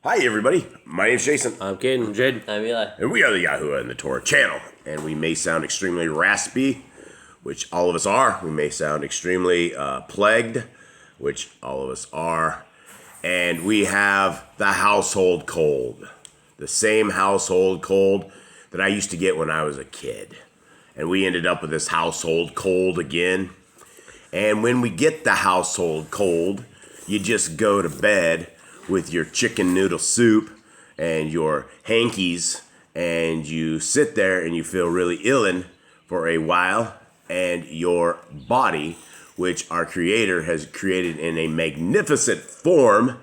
Hi everybody, my name's Jason, I'm Caden. Jade. I'm Eli. and we are the Yahuwah and the Torah channel. And we may sound extremely raspy, which all of us are. We may sound extremely plagued, which all of us are. And we have the household cold. The same household cold that I used to get when I was a kid. And we ended up with this household cold again. And when we get the household cold, you just go to bed with your chicken noodle soup and your hankies, and you sit there and you feel really illin for a while, and your body, which our Creator has created in a magnificent form,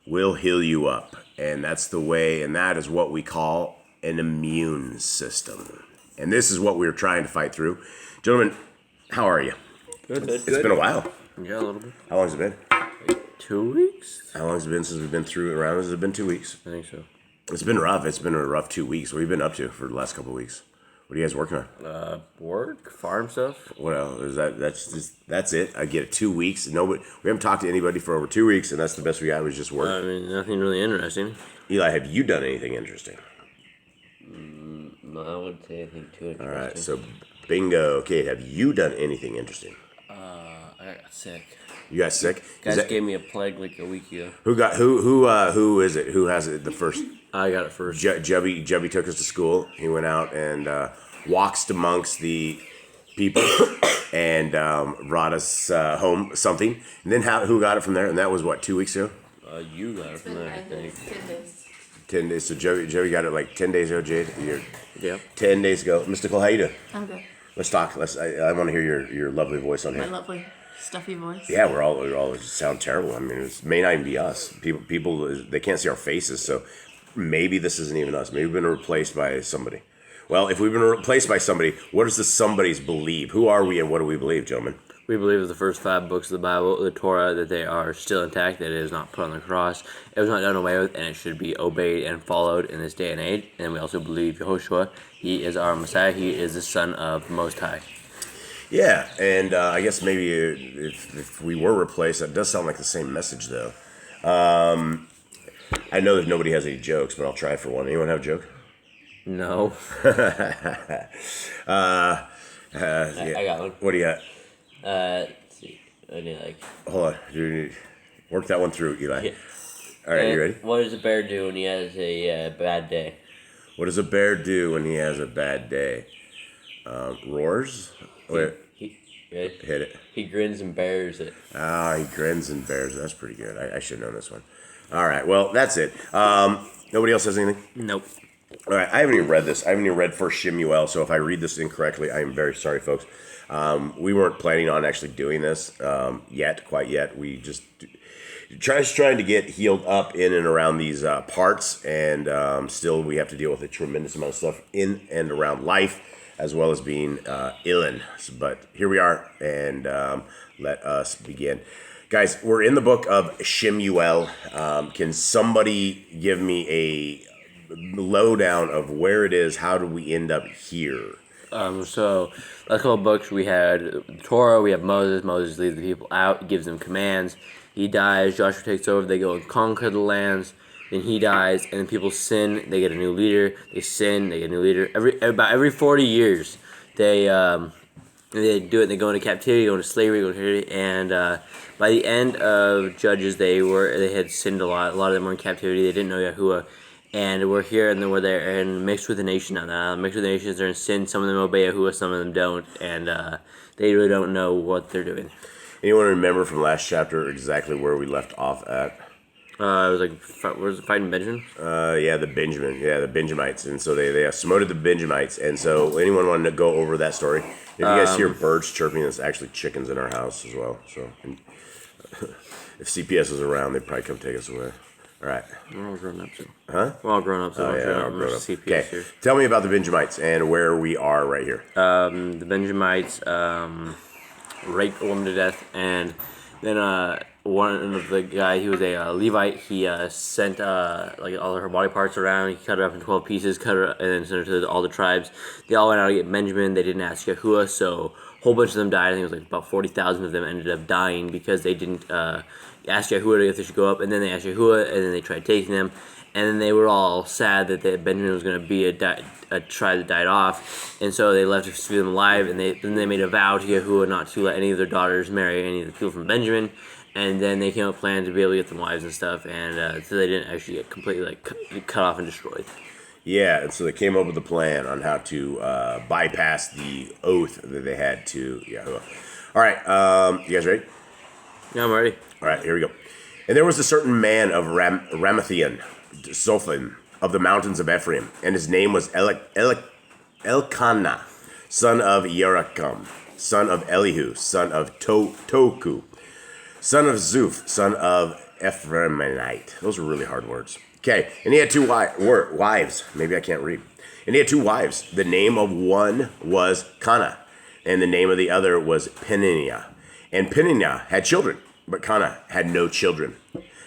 will heal you up. And that's the way, and that is what we call an immune system. And this is what we're trying to fight through. Gentlemen, how are you? Good. It's been a while. Yeah, a little bit. How long has it been? 2 weeks? How long has it been since we've been through around? Has it been 2 weeks? I think so. It's been rough. It's been a rough 2 weeks. What have you been up to for the last couple of weeks? What are you guys working on? Work, farm stuff. What else? That's it? I get it. 2 weeks. Nobody. We haven't talked to anybody for over 2 weeks, and that's the best we got was just work. I mean, nothing really interesting. Eli, have you done anything interesting? No, I wouldn't say anything too interesting. All right. So, bingo. Kate, have you done anything interesting? I got sick. You got sick? Guys gave me a plague like a week ago. Who is it? Who has it the first? I got it first. Jubby took us to school. He went out and walked amongst the people and brought us home something. And then who got it from there? And that was what, 2 weeks ago? You got it from there, I think. 10 days. 10 days. So Joey got it like 10 days ago, Jade. Yeah. 10 days ago. Mystical, how you doing? I'm good. Let's talk. I want to hear your lovely voice on My here. lovely stuffy voice. Yeah, we all sound terrible. I mean, it may not even be us. People, they can't see our faces, so maybe this isn't even us. Maybe we've been replaced by somebody. Well, if we've been replaced by somebody, what does the somebody's believe? Who are we and what do we believe, gentlemen? We believe the first 5 books of the Bible, the Torah, that they are still intact, that it is not put on the cross, it was not done away with, and it should be obeyed and followed in this day and age. And we also believe Yehoshua, he is our Messiah, he is the Son of Most High. Yeah, and I guess maybe if we were replaced, that does sound like the same message, though. I know that nobody has any jokes, but I'll try for one. Anyone have a joke? No. I got one. What do you got? Let's see. What do you like? Hold on. Work that one through, Eli. Yeah. All right, you ready? What does a bear do when he has a bad day? What does a bear do when he has a bad day? Roars? Wait, Ready? hit it. He grins and bears it. Ah, he grins and bears. That's pretty good. I should have known this one. All right, well, that's it. Nobody else has anything? Nope. All right, I haven't even read this. I haven't even read First SHEMU'EL, so if I read this incorrectly, I am very sorry, folks. We weren't planning on actually doing this quite yet. We just trying to get healed up in and around these parts, and still we have to deal with a tremendous amount of stuff in and around life, as well as being illin. But here we are, and let us begin. Guys, we're in the book of SHEMU'EL. Can somebody give me a lowdown of where it is? How do we end up here? So, last couple of books, we had Torah, we have Moses. Moses leads the people out, gives them commands. He dies, Joshua takes over, they go and conquer the lands. Then he dies, and then people sin, they get a new leader. They sin, they get a new leader. About every 40 years, they do it. They go into captivity, go into slavery, and by the end of Judges, they had sinned a lot. A lot of them were in captivity. They didn't know Yahuwah. And we're here, and then we're there, and mixed with the nation now. Mixed with the nations, they're in sin. Some of them obey Yahuwah, some of them don't, and they really don't know what they're doing. Anyone remember from last chapter exactly where we left off at? It was like, was it fighting Benjamin? The Benjamites. And so they smote the Benjamites. And so anyone want to go over that story? If you guys hear birds chirping, it's actually chickens in our house as well. So if CPS is around, they'd probably come take us away. All right. We're all grown up, so. Huh? We're all grown up, so. Oh, yeah, I'm all grown up. CPS Okay. here. Tell me about the Benjamites and where we are right here. The Benjamites raped a woman to death, and then one of the guy, he was a Levite, he sent like all of her body parts around. He cut her up in 12 pieces, cut her, and then sent her to all the tribes. They all went out to get Benjamin. They didn't ask Yahuwah, so whole bunch of them died. I think it was like about 40,000 of them ended up dying because they didn't ask Yahuwah if they should go up, and then they asked Yahuwah, and then they tried taking them, and then they were all sad that Benjamin was going to be a tribe that died off, and so they left to see them alive, and then they made a vow to Yahuwah not to let any of their daughters marry any of the people from Benjamin, and then they came up with a plan to be able to get them wives and stuff, and so they didn't actually get completely cut off and destroyed. Yeah, and so they came up with a plan on how to bypass the oath that they had to Yahuwah. All right, you guys ready? Yeah, I'm ready. All right, here we go. And there was a certain man of Ramathian, Sophim, of the mountains of Ephraim, and his name was Elkanah, son of Yerakam, son of Elihu, son of Toku, son of Zuph, son of Ephraimite. Those are really hard words. Okay, and he had two wives. Maybe I can't read. And he had two wives. The name of one was Kana, and the name of the other was Peninnah. And Peninnah had children, but Kana had no children.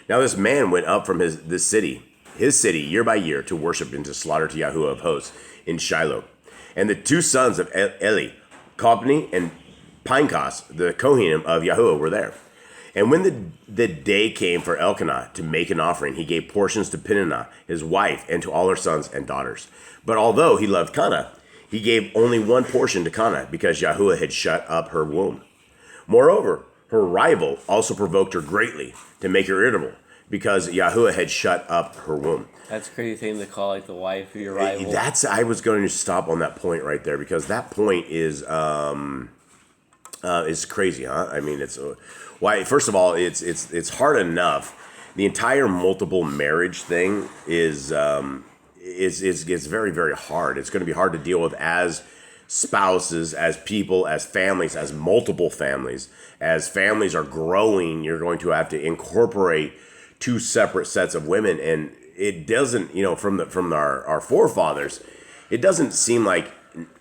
Now this man went up from his city, year by year, to worship and to slaughter to Yahuwah of hosts in Shiloh. And the two sons of Eli, Kopni and Pinchas, the Kohanim of Yahuwah, were there. And when the day came for Elkanah to make an offering, he gave portions to Peninnah, his wife, and to all her sons and daughters. But although he loved Kana, he gave only one portion to Kana, because Yahuwah had shut up her womb. Moreover, her rival also provoked her greatly to make her irritable, because Yahuwah had shut up her womb. That's a crazy thing to call like the wife of your rival. I was going to stop on that point right there, because that point is crazy, huh? I mean, it's why. First of all, it's hard enough. The entire multiple marriage thing is very, very hard. It's going to be hard to deal with as spouses, as people, as families, as multiple families. As families are growing, you're going to have to incorporate two separate sets of women, and it doesn't, from our forefathers, it doesn't seem like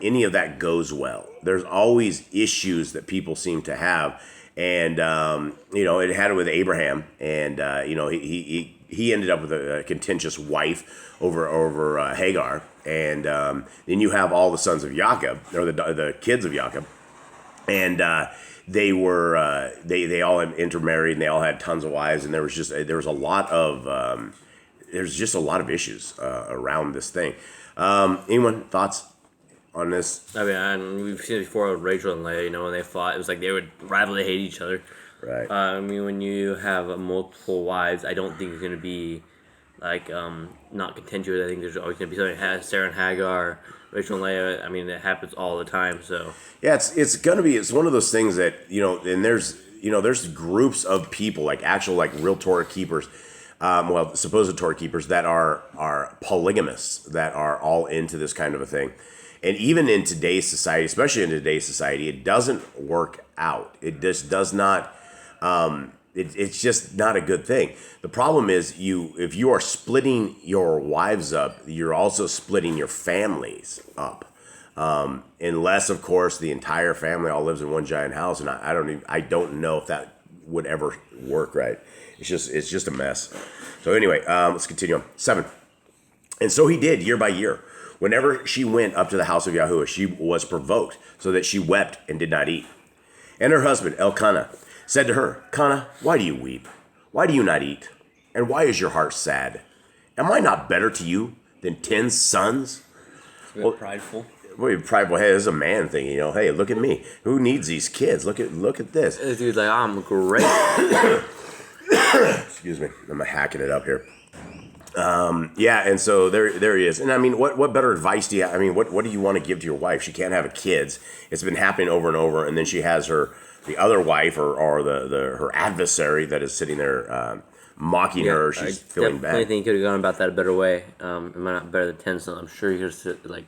any of that goes well. There's always issues that people seem to have, and it had it with Abraham, and he ended up with a contentious wife over Hagar, and then you have all the sons of Jacob, or the kids of Jacob, and they were they all had intermarried, and they all had tons of wives, and there was a lot of issues around this thing. Anyone thoughts on this? I mean, we've seen it before with Rachel and Leah. When they fought, it was like they would rivalry hate each other. Right. I mean, when you have multiple wives, I don't think it's going to be like not contentious. I think there's always going to be something. Sarah and Hagar, Rachel and Leah. I mean, it happens all the time. So yeah, it's one of those things that and there's groups of people, like actual real Torah keepers. Supposed Torah keepers that are polygamists, that are all into this kind of a thing. And even in today's society, especially in today's society, it doesn't work out. It just does not, it's just not a good thing. The problem is if you are splitting your wives up, you're also splitting your families up. Unless, of course, the entire family all lives in one giant house. And I don't know if that would ever work right. It's just a mess. So anyway, let's continue on. 7. And so he did year by year. Whenever she went up to the house of Yahuwah, she was provoked, so that she wept and did not eat. And her husband, Elkanah, said to her, Kana, why do you weep? Why do you not eat? And why is your heart sad? Am I not better to you than 10 sons? it's a bit prideful. Well, prideful. Hey, this is a man thing, Hey, look at me. Who needs these kids? Look at this. This dude's like, I'm great. Excuse me. I'm hacking it up here. And so there he is. And I mean, what better advice do you have? I mean, what do you want to give to your wife? She can't have kids. It's been happening over and over. And then she has the other wife or her adversary that is sitting there mocking her. She's feeling bad. I think he could have gone about that a better way. It might not be better than 10 sons. I'm sure he could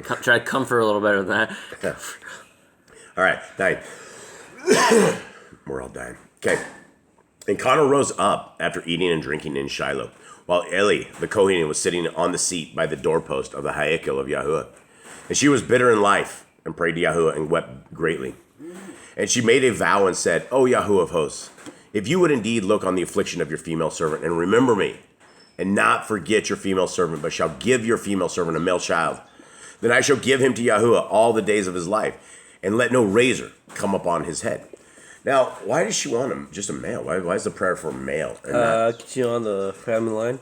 have try to comfort her a little better than that. Yeah. All right, 9. We're all dying. Okay. And Connor rose up after eating and drinking in Shiloh, while Eli, the Kohanim, was sitting on the seat by the doorpost of the Haykel of Yahuwah. And she was bitter in life, and prayed to Yahuwah, and wept greatly. And she made a vow and said, O Yahuwah of hosts, if you would indeed look on the affliction of your female servant, and remember me, and not forget your female servant, but shall give your female servant a male child, then I shall give him to Yahuwah all the days of his life, and let no razor come upon his head. Now, why does she want him just a male? Why is the prayer for male and not Continue on the family line.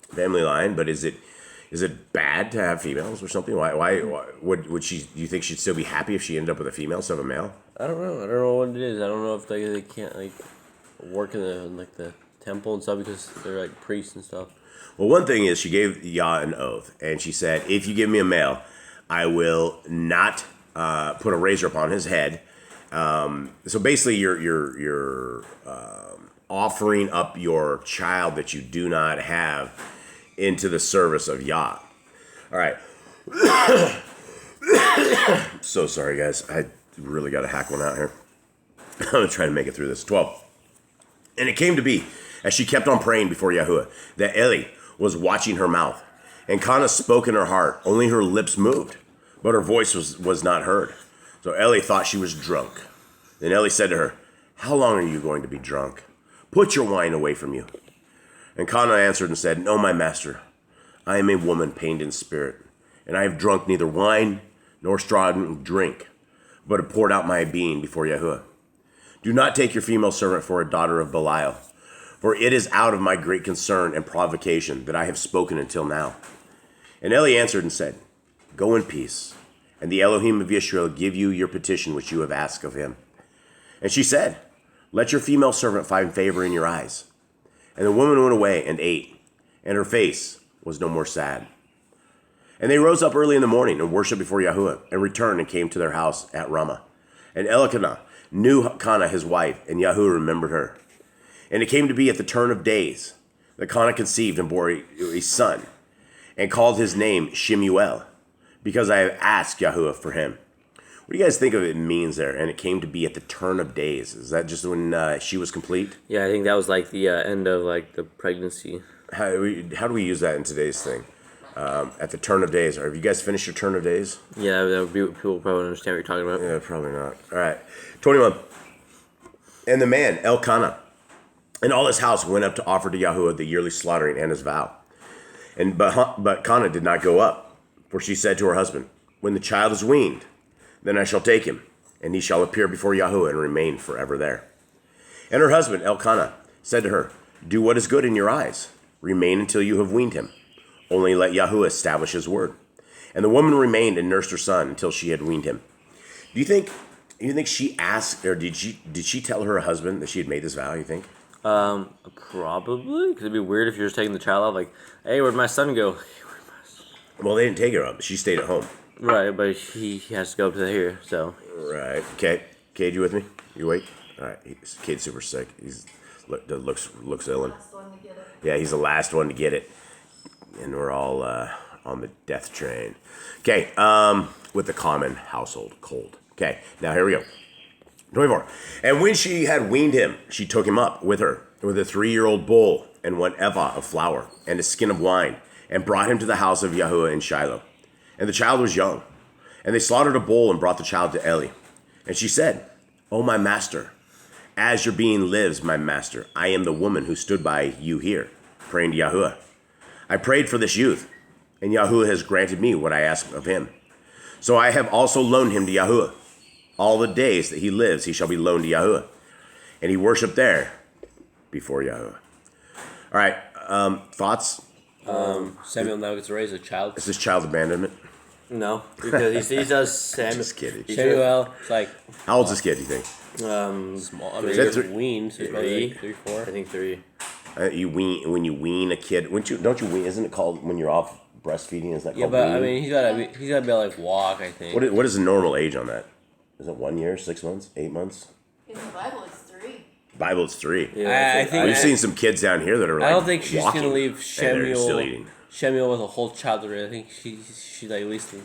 family line? But is it bad to have females or something? Why would she? Do you think she'd still be happy if she ended up with a female instead of a male? I don't know what it is. I don't know if they can't like work in the temple and stuff because they're like priests and stuff. Well, one thing is she gave Yah an oath, and she said, "If you give me a male, I will not put a razor upon his head." So basically, you're offering up your child that you do not have into the service of Yah. All right. So sorry, guys. I really got to hack one out here. I'm gonna try to make it through this. 12. And it came to be, as she kept on praying before Yahuwah, that Eli was watching her mouth. And Kana spoke in her heart. Only her lips moved, but her voice was not heard. So Eli thought she was drunk. Then Eli said to her, "How long are you going to be drunk? Put your wine away from you." And Kana answered and said, "No, my master, I am a woman pained in spirit, and I have drunk neither wine nor strong drink, but have poured out my being before Yahuwah. Do not take your female servant for a daughter of Belial, for it is out of my great concern and provocation that I have spoken until now." And Eli answered and said, "Go in peace, and the Elohim of Israel give you your petition which you have asked of him." And she said, "Let your female servant find favor in your eyes." And the woman went away and ate, and her face was no more sad. And they rose up early in the morning and worshipped before Yahuwah, and returned and came to their house at Ramah. And Elkanah knew Kana his wife, and Yahuwah remembered her. And it came to be at the turn of days that Kana conceived and bore a son, and called his name SHEMU'EL, because I have asked Yahuwah for him. What do you guys think of it means there? And it came to be at the turn of days. Is that just when she was complete? Yeah, I think that was like the end of like the pregnancy. How do we use that in today's thing? At the turn of days. Have you guys finished your turn of days? Yeah, that would be, people probably understand what you're talking about. Yeah, probably not. All right. 21. And the man, Elkanah, and all his house went up to offer to Yahuwah the yearly slaughtering and his vow. But Kana did not go up, for she said to her husband, "When the child is weaned, then I shall take him, and he shall appear before Yahuwah and remain forever there." And her husband, Elkanah, said to her, "Do what is good in your eyes. Remain until you have weaned him. Only let Yahuwah establish his word." And the woman remained and nursed her son until she had weaned him. Do you think she asked, or did she tell her husband that she had made this vow, you think? Probably, because it'd be weird if you're just taking the child out, like, "Hey, where'd my son go?" Well, they didn't take her up. She stayed at home. Right, but he has to go up to here, so. Right. Okay. Cade, you with me? You awake? All right. Cade's super sick. He's looks ill. Yeah, he's the last one to get it. And we're all on the death train. Okay. With the common household cold. Okay. Now here we go. 24. And when she had weaned him, she took him up with her with a 3-year-old bull and 1 ephah of flour and a skin of wine, and brought him to the house of Yahuwah in Shiloh. And the child was young. And they slaughtered a bull and brought the child to Eli. And she said, "O my master, as your being lives, my master, I am the woman who stood by you here, praying to Yahuwah. I prayed for this youth, and Yahuwah has granted me what I asked of him. So I have also loaned him to Yahuwah. All the days that he lives, he shall be loaned to Yahuwah." And he worshiped there before Yahuwah. All right, thoughts? Samuel now gets raised a child. Is this child abandonment? No, because he does Samuel. Just kidding. Samuel, it's like How old's this kid, do you think? small. I mean, Is that he's three? weaned, so he's probably like 3, 4. I think 3. When you wean a kid, don't you wean? Isn't it called when you're off breastfeeding? Is that Yeah, called but weaning? I mean, he's gotta be able to like walk. I think. What is the normal age on that? Is it 1 year, 6 months, 8 months? In the Bible, it's 3. Bible, it's 3. Yeah, I think. We've seen some kids down here that are like I don't think she's walking, gonna leave and they're still eating. Shemuel with a whole child already. I think she like at least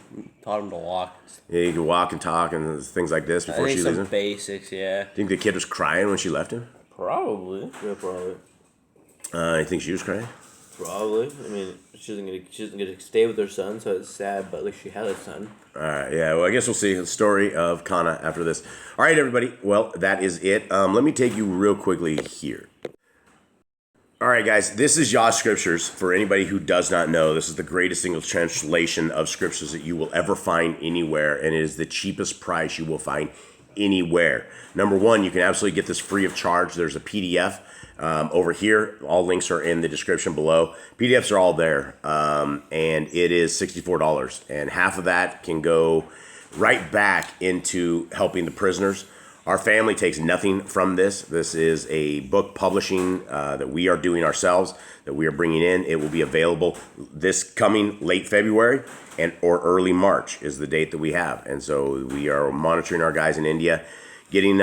taught him to walk. Yeah, you can walk and talk and things like this I before think she some leaves him. basics, yeah. Think the kid was crying when she left him? Probably. Yeah, probably. I think she was crying. Probably. I mean, she doesn't get to stay with her son, so it's sad. But at least she had a son. All right, yeah. Well, I guess we'll see the story of Kana after this. All right, everybody. Well, that is it. Let me take you real quickly here. All right, guys, this is Yah Scriptures. For anybody who does not know, this is the greatest English translation of Scriptures that you will ever find anywhere, and it is the cheapest price you will find anywhere. Number one, you can absolutely get this free of charge. There's a PDF over here. All links are in the description below. PDFs are all there, and it is $64, and half of that can go right back into helping the prisoners. Our family takes nothing from this. This is a book publishing that we are doing ourselves, that we are bringing in. It will be available this coming late February or early March is the date that we have. And so we are monitoring our guys in India. Getting,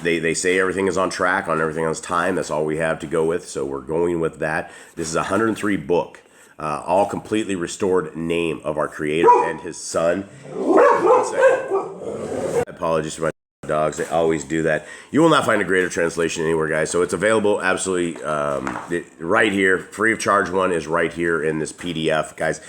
they say everything is on track, on everything on time. That's all we have to go with. So we're going with that. This is a 103 book, all completely restored name of our Creator and His Son. 1 second. Apologies for my dogs. They always do that. You will not find a greater translation anywhere, guys. So it's available absolutely right here. Free of charge one is right here in this PDF, guys.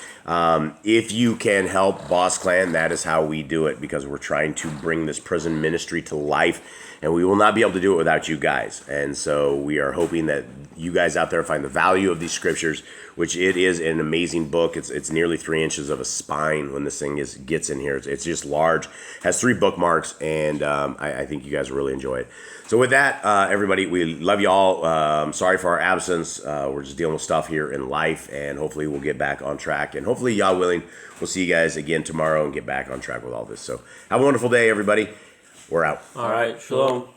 If you can help Boss Clan, that is how we do it, because we're trying to bring this prison ministry to life, and we will not be able to do it without you guys. And so we are hoping that you guys out there find the value of these scriptures, which it is an amazing book. It's nearly 3 inches of a spine when this thing gets in here. It's just large, has 3 bookmarks, and I think you guys will really enjoy it. So with that, everybody, we love you all. Sorry for our absence. We're just dealing with stuff here in life, and hopefully we'll get back on track. And hopefully, Yah willing, we'll see you guys again tomorrow and get back on track with all this. So have a wonderful day, everybody. We're out. All right, shalom.